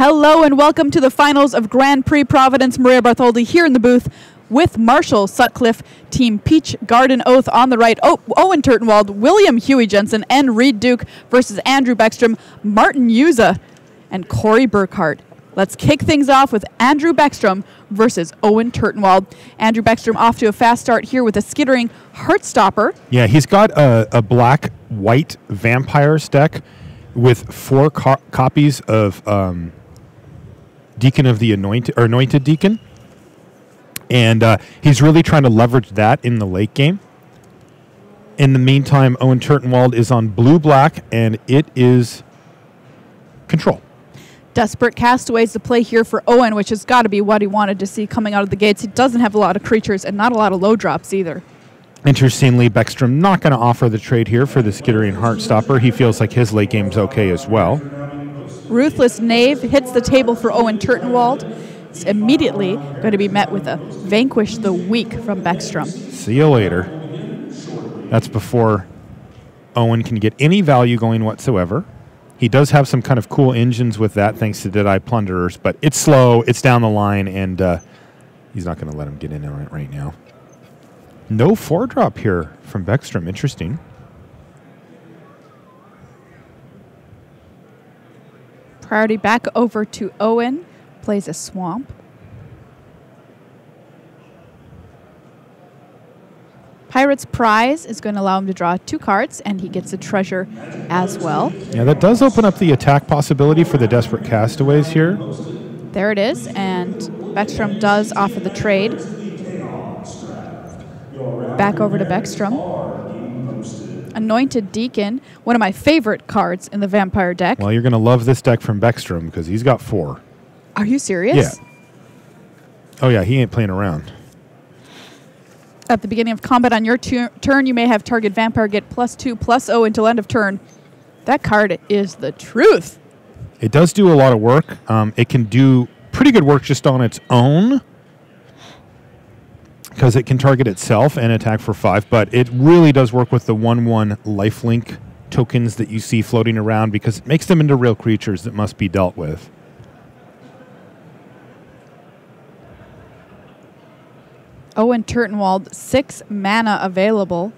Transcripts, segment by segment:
Hello and welcome to the finals of Grand Prix Providence. Maria Bartholdi here in the booth with Marshall Sutcliffe, Team Peach Garden Oath on the right. Owen Turtenwald, William Huey Jensen, and Reed Duke versus Andrew Baeckstrom, Martin Juza, and Corey Burkhart. Let's kick things off with Andrew Baeckstrom versus Owen Turtenwald. Andrew Baeckstrom off to a fast start here with a skittering Heartstopper. Yeah, he's got a black-white Vampires deck with 4 copies of Deacon of the Anointed Deacon. And he's really trying to leverage that in the late game. In the meantime, Owen Turtenwald is on blue-black, and it is control. Desperate Castaways to play here for Owen, which has got to be what he wanted to see coming out of the gates. He doesn't have a lot of creatures and not a lot of low drops either. Interestingly, Baeckstrom not going to offer the trade here for the Skittering Heartstopper. He feels like his late game's okay as well. Ruthless Knave hits the table for Owen Turtenwald. It's immediately going to be met with a Vanquish the Weak from Baeckstrom. See you later. That's before Owen can get any value going whatsoever. He does have some kind of cool engines with that thanks to Deadeye Plunderers, but it's slow, it's down the line, and he's not going to let him get in on it right now. No 4-drop here from Baeckstrom. Interesting. Priority back over to Owen. Plays a Swamp. Pirate's Prize is going to allow him to draw 2 cards, and he gets a treasure as well. Yeah, that does open up the attack possibility for the Desperate Castaways here. There it is, and Baeckstrom does offer the trade. Back over to Baeckstrom. Anointed Deacon, one of my favorite cards in the Vampire deck. Well, you're going to love this deck from Baeckstrom because he's got 4. Are you serious? Yeah. Oh, yeah, he ain't playing around. At the beginning of combat on your turn, you may have target Vampire get +2/+0 until end of turn. That card is the truth. It does do a lot of work. It can do pretty good work just on its own because it can target itself and attack for 5, but it really does work with the 1/1 lifelink tokens that you see floating around because it makes them into real creatures that must be dealt with. Owen Turtenwald, 6 mana available.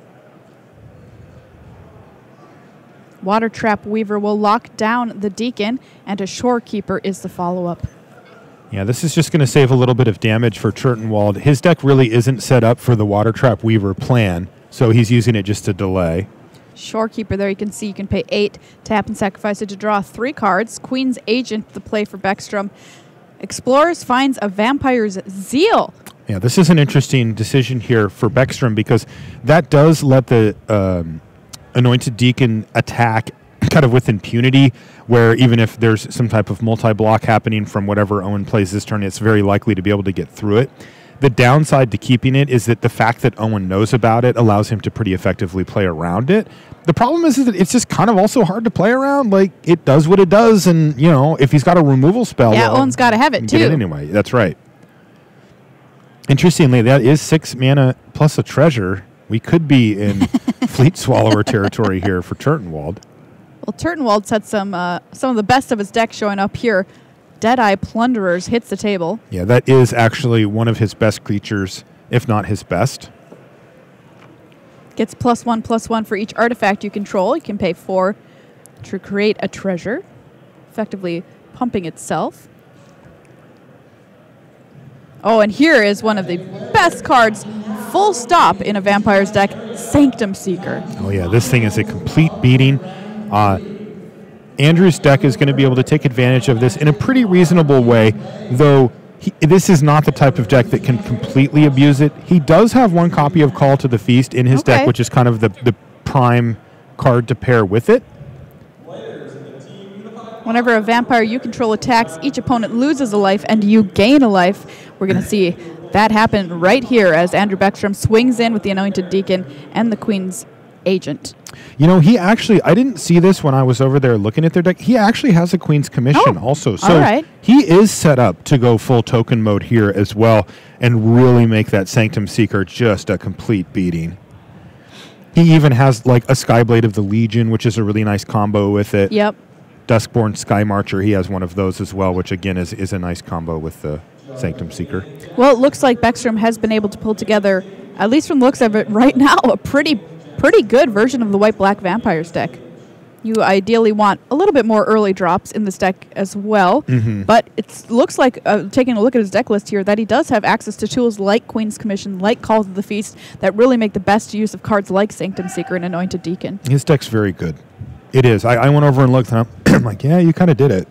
Water Trap Weaver will lock down the Deacon, and a Shorekeeper is the follow-up. Yeah, this is just going to save a little bit of damage for Turtenwald. His deck really isn't set up for the Water Trap Weaver plan, so he's using it just to delay. Shorekeeper there, you can see you can pay 8, tap and sacrifice it to draw 3 cards. Queen's Agent, the play for Baeckstrom. Explorers finds a Vampire's Zeal. Yeah, this is an interesting decision here for Baeckstrom because that does let the Anointed Deacon attack kind of with impunity, where even if there's some type of multi-block happening from whatever Owen plays this turn, it's very likely to be able to get through it. The downside to keeping it is that the fact that Owen knows about it allows him to pretty effectively play around it. The problem is that it's just kind of also hard to play around. Like, it does what it does, and, you know, if he's got a removal spell... Yeah, Owen's got to have it, too. Get it anyway. That's right. Interestingly, that is 6 mana plus a treasure. We could be in Fleet Swallower territory here for Turtenwald. Well, Turtenwald's had some of the best of his deck showing up here. Deadeye Plunderers hits the table. Yeah, that is actually one of his best creatures, if not his best. Gets +1/+1 for each artifact you control. You can pay 4 to create a treasure, effectively pumping itself. Oh, and here is one of the best cards, full stop, in a Vampire's deck, Sanctum Seeker. Oh, yeah, this thing is a complete beating. Andrew's deck is going to be able to take advantage of this in a pretty reasonable way, though this is not the type of deck that can completely abuse it. He does have 1 copy of Call to the Feast in his deck, which is kind of the prime card to pair with it. Whenever a Vampire you control attacks, each opponent loses a life and you gain a life. We're going to see that happen right here as Andrew Baeckstrom swings in with the Anointed Deacon and the Queen's Agent. You know, he actually, I didn't see this when I was over there looking at their deck. He actually has a Queen's Commission also. So he is set up to go full token mode here as well and really make that Sanctum Seeker just a complete beating. He even has like a Skyblade of the Legion, which is a really nice combo with it. Yep. Duskborn Sky Marcher. He has one of those as well, which again is a nice combo with the Sanctum Seeker. Well, it looks like Baeckstrom has been able to pull together, at least from the looks of it right now, a pretty good version of the White-Black Vampires deck. You ideally want a little bit more early drops in this deck as well, but it looks like, taking a look at his deck list here, that he does have access to tools like Queen's Commission, like Calls of the Feast, that really make the best use of cards like Sanctum Seeker and Anointed Deacon. His deck's very good. It is. I went over and looked, and I'm like, yeah, you kind of did it.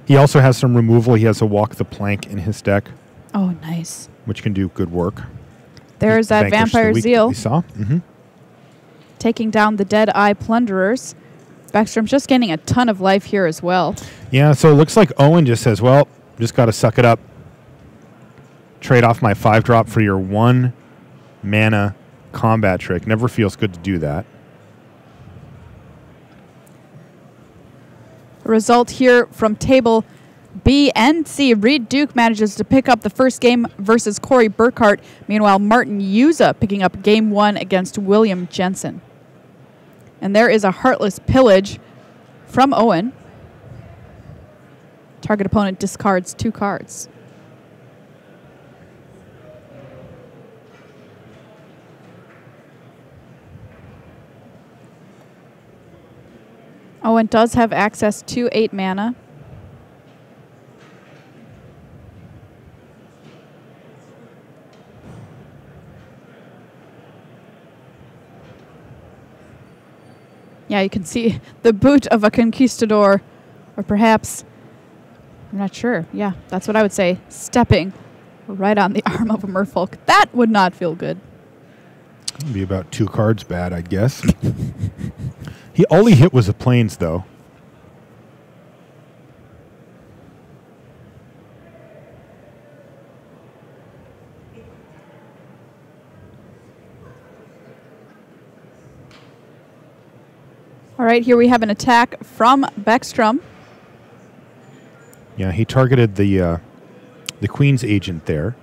He also has some removal. He has a Walk the Plank in his deck. Oh, nice. Which can do good work. There's that Vampire Zeal. We saw. Taking down the Dead Eye Plunderers. Baeckstrom's just gaining a ton of life here as well. Yeah, so it looks like Owen just says, well, just got to suck it up. Trade off my 5-drop for your 1-mana combat trick. Never feels good to do that. Result here from table B and C. Reed Duke manages to pick up the first game versus Corey Burkhart. Meanwhile, Martin Yuza picking up game 1 against William Jensen. And there is a Heartless Pillage from Owen. Target opponent discards 2 cards. Owen does have access to 8 mana. Yeah, you can see the boot of a conquistador, or perhaps, I'm not sure. Yeah, that's what I would say. Stepping right on the arm of a merfolk. That would not feel good. It'd be about 2 cards bad, I'd guess. All he hit was the plains, though. All right, here we have an attack from Baeckstrom. Yeah, he targeted the Queen's Agent there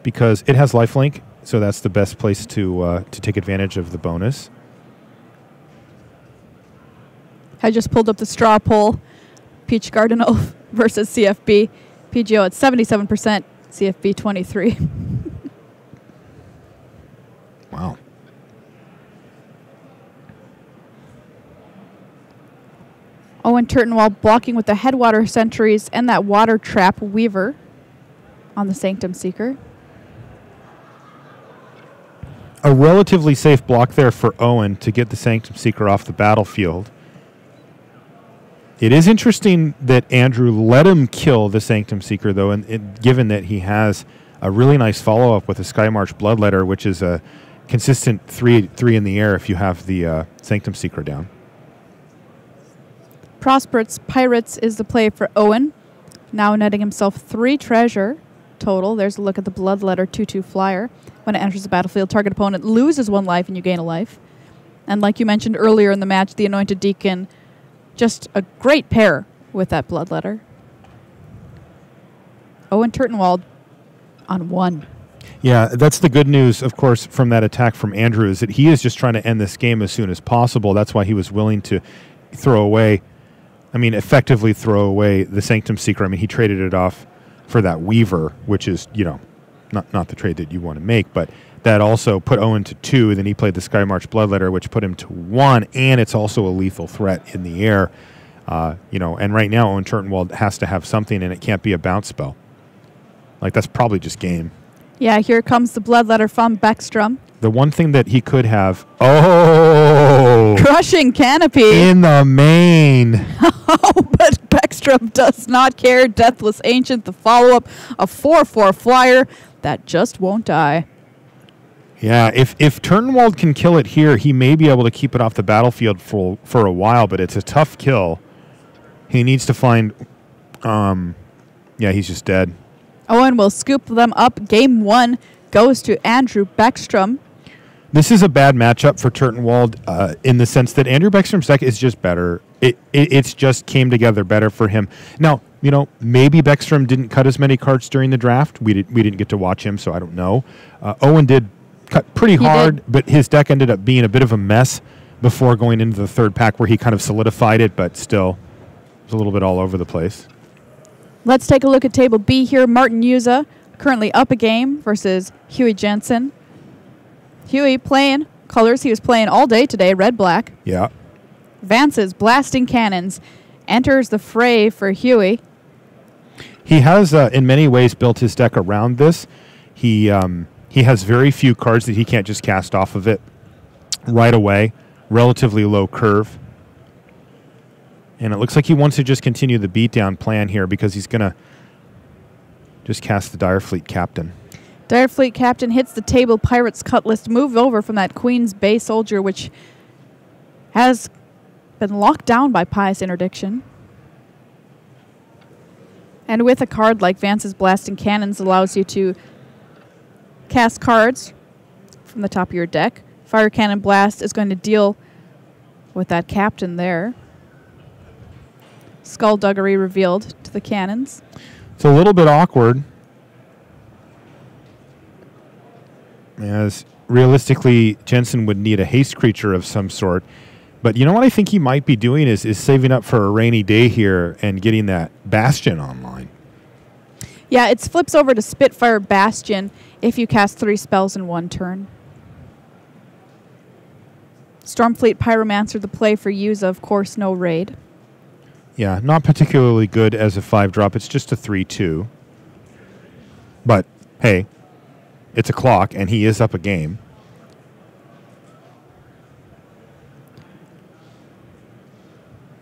because it has lifelink, so that's the best place to take advantage of the bonus. I just pulled up the straw poll. Peach Garden Oath versus CFB. PGO at 77%, CFB 23. Wow. Owen Turtenwald blocking with the Headwater Sentries and that Water Trap Weaver on the Sanctum Seeker. A relatively safe block there for Owen to get the Sanctum Seeker off the battlefield. It is interesting that Andrew let him kill the Sanctum Seeker, though, and given that he has a really nice follow-up with a Skymarch Bloodletter, which is a consistent 3 in the air if you have the Sanctum Seeker down. Prosperous Pirates is the play for Owen, now netting himself 3 treasure total. There's a look at the Bloodletter 2/2 flyer. When it enters the battlefield, target opponent loses 1 life and you gain a life. And like you mentioned earlier in the match, the Anointed Deacon, just a great pair with that Bloodletter. Owen Turtenwald on 1. Yeah, that's the good news, of course, from that attack from Andrew, is that he is just trying to end this game as soon as possible. That's why he was willing to effectively throw away the Sanctum Seeker. I mean, he traded it off for that Weaver, which is, not the trade that you want to make, but that also put Owen to 2. Then he played the Skymarch Bloodletter, which put him to 1, and it's also a lethal threat in the air. And right now Owen Turtenwald has to have something, and it can't be a bounce spell. Like, that's probably just game. Yeah, here comes the Bloodletter from Baeckstrom. The one thing that he could have... Oh! Crushing Canopy. In the main. But Baeckstrom does not care. Deathless Ancient, the follow-up, a 4/4 flyer that just won't die. Yeah, if Turtenwald can kill it here, he may be able to keep it off the battlefield for a while, but it's a tough kill. He needs to find... he's just dead. Owen will scoop them up. Game 1 goes to Andrew Baeckstrom. This is a bad matchup for Turtenwald in the sense that Andrew Baeckstrom's deck is just better. It's just came together better for him. Now, maybe Baeckstrom didn't cut as many cards during the draft. We didn't get to watch him, so I don't know. Owen did cut pretty hard, but his deck ended up being a bit of a mess before going into the third pack where he kind of solidified it, but still was a little bit all over the place. Let's take a look at Table B here. Martin Juza currently up a game versus Huey Jensen. Huey playing colors he was playing all day today, red-black. Yeah. Vance's Blasting Cannons enters the fray for Huey. He has, in many ways, built his deck around this. He has very few cards that he can't just cast off of it right away. Relatively low curve. And it looks like he wants to just continue the beatdown plan here because he's going to just cast the Direfleet Captain. Direfleet Captain hits the table. Pirates cut list. Move over from that Queen's Bay Soldier, which has been locked down by Pious Interdiction. And with a card like Vance's Blasting Cannons allows you to cast cards from the top of your deck. Fire Cannon Blast is going to deal with that captain there. Skullduggery revealed to the cannons. It's a little bit awkward, as realistically Jensen would need a haste creature of some sort. But you know what I think he might be doing is saving up for a rainy day here and getting that Bastion online. Yeah, it flips over to Spitfire Bastion if you cast 3 spells in 1 turn. Stormfleet Pyromancer the play for Juza, of course, no raid. Yeah, not particularly good as a 5-drop. It's just a 3/2. But, hey, it's a clock, and he is up a game.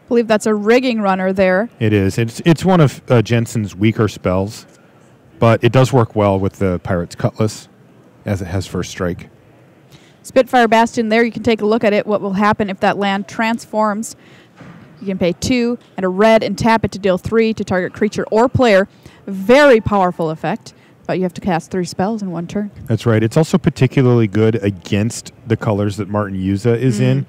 I believe that's a rigging runner there. It is. It's one of Jensen's weaker spells, but it does work well with the Pirate's Cutlass, as it has first strike. Spitfire Bastion there, you can take a look at it, what will happen if that land transforms. You can pay 2 and a red and tap it to deal 3 to target creature or player. Very powerful effect, but you have to cast 3 spells in 1 turn. That's right. It's also particularly good against the colors that Martin Juza is in.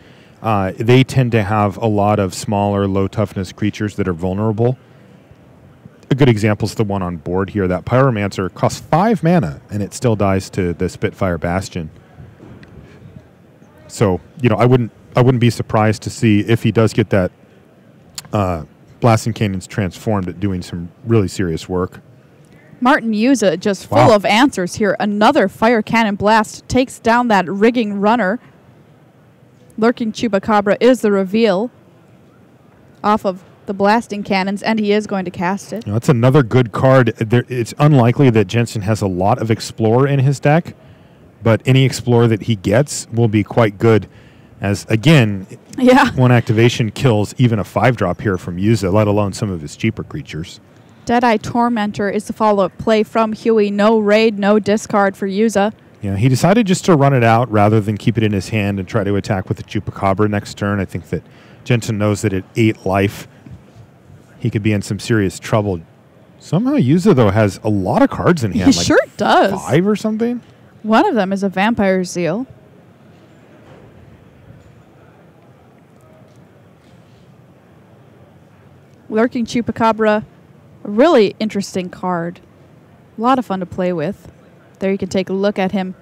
They tend to have a lot of smaller, low-toughness creatures that are vulnerable. A good example is the one on board here. That Pyromancer costs 5 mana, and it still dies to the Spitfire Bastion. So, you know, I wouldn't be surprised to see if he does get that Blasting Cannons transformed at doing some really serious work. Martin Juza just full of answers here. Another Fire Cannon Blast takes down that rigging runner. Lurking Chupacabra is the reveal off of the Blasting Cannons, and he is going to cast it. You know, that's another good card. It's unlikely that Jensen has a lot of Explorer in his deck, but any Explorer that he gets will be quite good. As, again, one activation kills even a 5-drop here from Juza, let alone some of his cheaper creatures. Deadeye Tormentor is the follow-up play from Huey. No raid, no discard for Juza. Yeah, he decided just to run it out rather than keep it in his hand and try to attack with the Chupacabra next turn. I think that Jensen knows that at 8 life, he could be in some serious trouble. Somehow Juza, though, has a lot of cards in hand. He sure does. 5 or something? One of them is a Vampire Zeal. Lurking Chupacabra, a really interesting card. A lot of fun to play with. There you can take a look at him.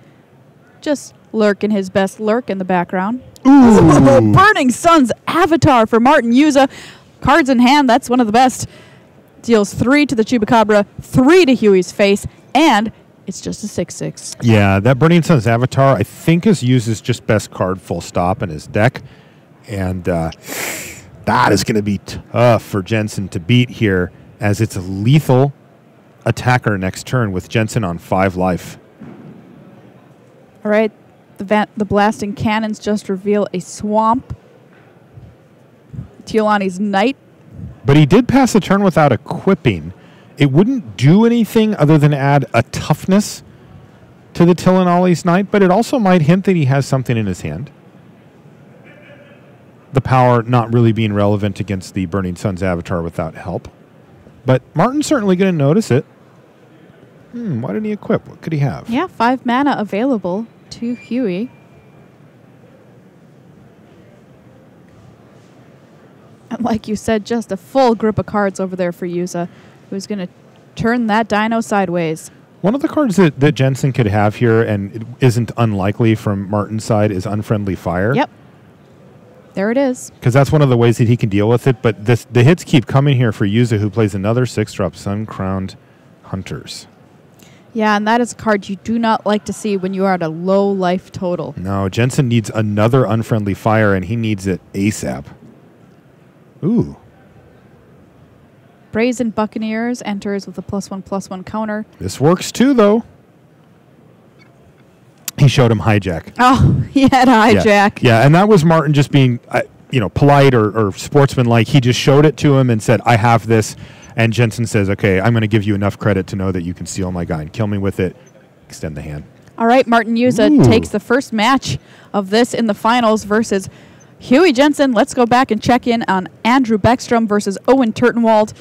Just lurking his best lurk in the background. Ooh. Burning Sun's Avatar for Martin Juza. Cards in hand, that's one of the best. Deals 3 to the Chupacabra, 3 to Huey's face, and it's just a 6/6. Yeah, that Burning Sun's Avatar, I think, is Juza's just best card full stop in his deck. And that is going to be tough for Jensen to beat here, as it's a lethal attacker next turn with Jensen on 5 life. All right, the Blasting Cannons just reveal a Swamp. Tiolani's Knight. But he did pass the turn without equipping. It wouldn't do anything other than add a toughness to the Tiolani's Knight, but it also might hint that he has something in his hand. The power not really being relevant against the Burning Sun's Avatar without help. But Martin's certainly going to notice it. Why didn't he equip? What could he have? Yeah, 5 mana available to Huey. And like you said, just a full group of cards over there for Juza, who's going to turn that dino sideways. One of the cards that Jensen could have here, and it isn't unlikely from Martin's side, is Unfriendly Fire. Yep. There it is. Because that's one of the ways that he can deal with it. But the hits keep coming here for Juza, who plays another 6-drop, Sun-Crowned Hunters. Yeah, and that is a card you do not like to see when you are at a low life total. No, Jensen needs another unfriendly fire, and he needs it ASAP. Ooh. Brazen Buccaneers enters with a +1/+1 counter. This works too, though. He showed him hijack. Oh, he had hijack. Yeah, and that was Martin just being, polite or sportsmanlike. He just showed it to him and said, I have this. And Jensen says, okay, I'm going to give you enough credit to know that you can steal my guy and kill me with it. Extend the hand. All right, Martin Juza takes the first match of this in the finals versus Huey Jensen. Let's go back and check in on Andrew Baeckstrom versus Owen Turtenwald.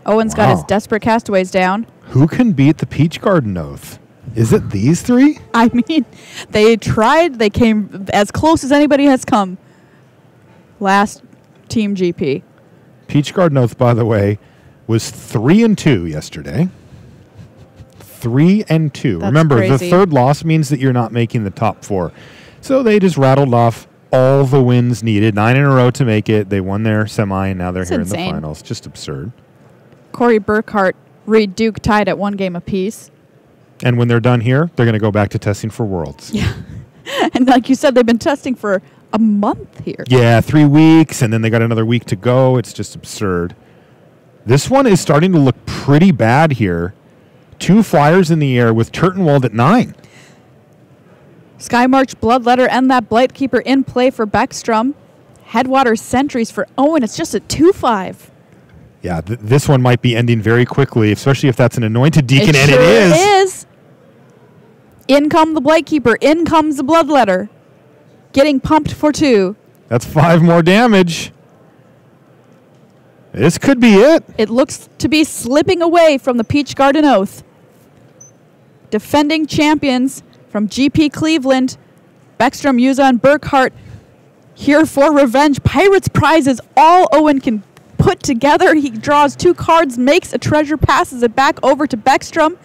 Owen's got his Desperate Castaways down. Who can beat the Peach Garden Oath? Is it these three? I mean, they tried. They came as close as anybody has come last Team GP. Peach Garden Oath, by the way, was 3-2 yesterday. 3-2. Remember, crazy. The third loss means that you're not making the top 4. So they just rattled off all the wins needed. 9 in a row to make it. They won their semi, and now they're here insane. in the finals. Just absurd. Corey Burkhart, Reed Duke tied at 1 game apiece. And when they're done here, they're going to go back to testing for Worlds. Yeah. And like you said, they've been testing for a month here. Yeah, 3 weeks, and then they got another week to go. It's just absurd. This one is starting to look pretty bad here. 2 flyers in the air with Turtenwald at 9. Skymarch, Bloodletter, and that Blightkeeper in play for Baeckstrom. Headwater Sentries for Owen. It's just a 2-5. Yeah, this one might be ending very quickly, especially if that's an Anointed Deacon, and sure it is. In come the Blightkeeper. In comes the Bloodletter. Getting pumped for 2. That's 5 more damage. This could be it. It looks to be slipping away from the Peach Garden Oath. Defending champions from GP Cleveland, Baeckstrom-Juza and Burkhart here for revenge. Pirates prizes all Owen can put together. He draws 2 cards, makes a treasure, passes it back over to Baeckstrom.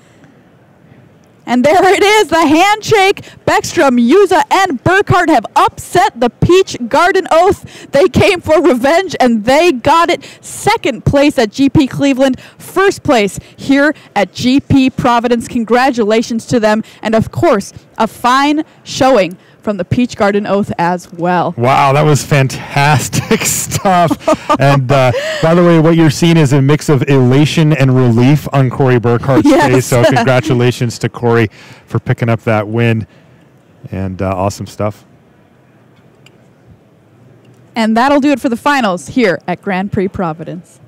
And there it is, the handshake. Baeckstrom-Juza and Burkhart have upset the Peach Garden Oath. They came for revenge, and they got it. 2nd place at GP Cleveland, 1st place here at GP Providence. Congratulations to them, and of course, a fine showing from the Peach Garden Oath as well. Wow, that was fantastic stuff. And by the way, what you're seeing is a mix of elation and relief on Corey Burkhart's face. So congratulations to Corey for picking up that win. And awesome stuff. And that'll do it for the finals here at Grand Prix Providence.